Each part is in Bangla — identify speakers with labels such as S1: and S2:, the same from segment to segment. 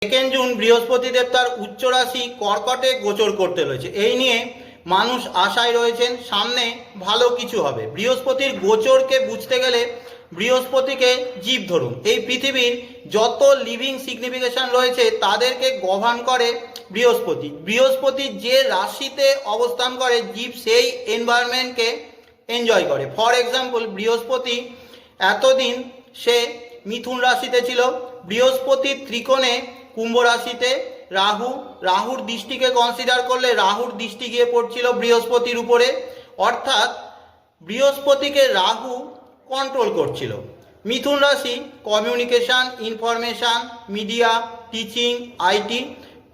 S1: 2 জুন বৃহস্পতিদেব তার উচ্চ রাশি কর্কটে গোচর করতে রয়েছে। এই নিয়ে মানুষ আশায় রয়েছেন সামনে ভালো কিছু হবে। বৃহস্পতির গোচরকে বুঝতে গেলে বৃহস্পতিকে জীব ধরুন। এই পৃথিবীর যত লিভিং সিগনিফিকেশন রয়েছে তাদেরকে গভর্ন করে বৃহস্পতি। বৃহস্পতি যে রাশিতে অবস্থান করে জীব সেই এনভায়রনমেন্টকে এনজয় করে। ফর এক্সাম্পল, বৃহস্পতি এতদিন সে মিথুন রাশিতে ছিল, বৃহস্পতি ত্রিকোণে কুম্ভ রাশিতে, রাহুর দৃষ্টিকে কনসিডার করলে রাহুর দৃষ্টি গিয়ে পড়ছিল বৃহস্পতির উপরে, অর্থাৎ বৃহস্পতিকে রাহু কন্ট্রোল করছিল। মিথুন রাশি communication, information, media, teaching, IT,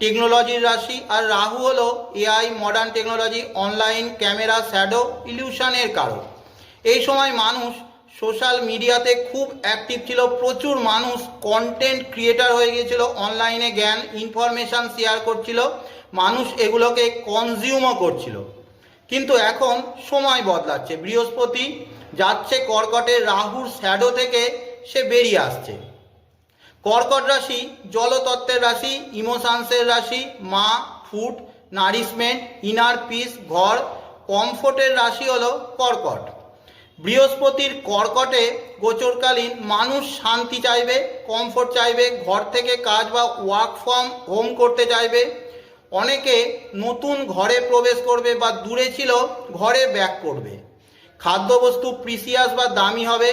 S1: টেকনোলজির রাশি। আর রাহু হলো AI, modern technology, online, camera, shadow, ইলিউশনের কারক। এই সময় মানুষ সোশ্যাল মিডিয়াতে খুব অ্যাক্টিভ ছিল, প্রচুর মানুষ কন্টেন্ট ক্রিয়েটার হয়ে গিয়েছিল, অনলাইনে জ্ঞান ইনফরমেশান শেয়ার করছিল, মানুষ এগুলোকে কনজিউমও করছিল। কিন্তু এখন সময় বদলাচ্ছে, বৃহস্পতি যাচ্ছে কর্কটের রাহুর শ্যাডো থেকে সে বেরিয়ে আসছে। কর্কট রাশি জলতত্ত্বের রাশি, ইমোশনসের রাশি, মা, ফুড, নারিশমেন্ট, ইনার পিস, ঘর, কমফোর্টের রাশি হলো কর্কট। বৃহস্পতির কর্কটে গোচরকালীন মানুষ শান্তি চাইবে, কমফোর্ট চাইবে, ঘর থেকে কাজ বা ওয়ার্ক ফ্রম হোম করতে চাইবে। অনেকে নতুন ঘরে প্রবেশ করবে বা দূরে ছিল ঘরে ব্যাক করবে। খাদ্যবস্তু প্রিসিয়াস বা দামি হবে।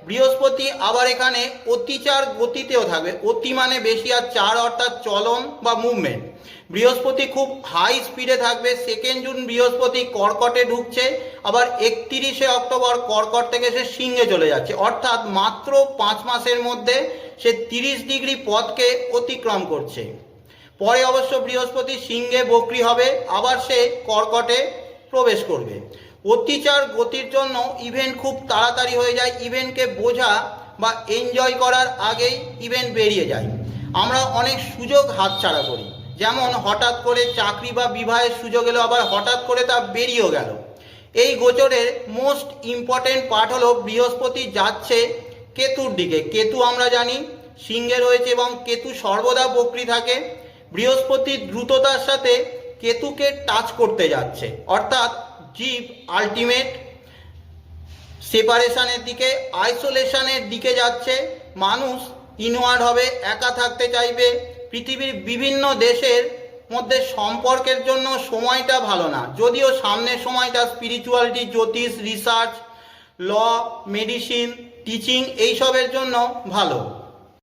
S1: বৃহস্পতি আবার এখানে অতিচার গতিতেও থাকবে। অতি মানে বেশি, আর চার অর্থাৎ চলন বা মুভমেন্ট। বৃহস্পতি খুব হাই স্পিডে থাকবে। 2 জুন বৃহস্পতি কর্কটে ঢুকছে, আবার 31শে অক্টোবর কর্কট থেকে সে সিংহে চলে যাচ্ছে, অর্থাৎ মাত্র 5 মাসের মধ্যে সে 30 ডিগ্রি পথকে অতিক্রম করছে। পরে অবশ্য বৃহস্পতি সিংহে বক্রী হবে, আবার সে কর্কটে প্রবেশ করবে। অতিচার গতির জন্য ইভেন্ট খুব তাড়াতাড়ি হয়ে যায়, ইভেন্টকে বোঝা বা এনজয় করার আগেই ইভেন্ট বেরিয়ে যায়। আমরা অনেক সুযোগ হাতছাড়া করি, যেমন হঠাৎ করে চাকরি বা বিবাহের সুযোগ এলো, আবার হঠাৎ করে তা বেরিয়েও গেল। এই গোচরের মোস্ট ইম্পর্টেন্ট পার্ট হলো বৃহস্পতি যাচ্ছে কেতুর দিকে। কেতু আমরা জানি সিংহে রয়েছে এবং কেতু সর্বদা বক্রী থাকে। বৃহস্পতির দ্রুততার সাথে কেতুকে টাচ করতে যাচ্ছে, অর্থাৎ জীব আলটিমেট সেপারেশনের দিকে, আইসোলেশনের দিকে যাচ্ছে। মানুষ ইনওয়ার্ড হবে, একা থাকতে চাইবে। পৃথিবীর বিভিন্ন দেশের মধ্যে সম্পর্কের জন্য সময়টা ভালো না, যদিও সামনের সময়টা স্পিরিচুয়ালিটি, জ্যোতিষ, রিসার্চ, ল, মেডিসিন, টিচিং এইসবের জন্য ভালো।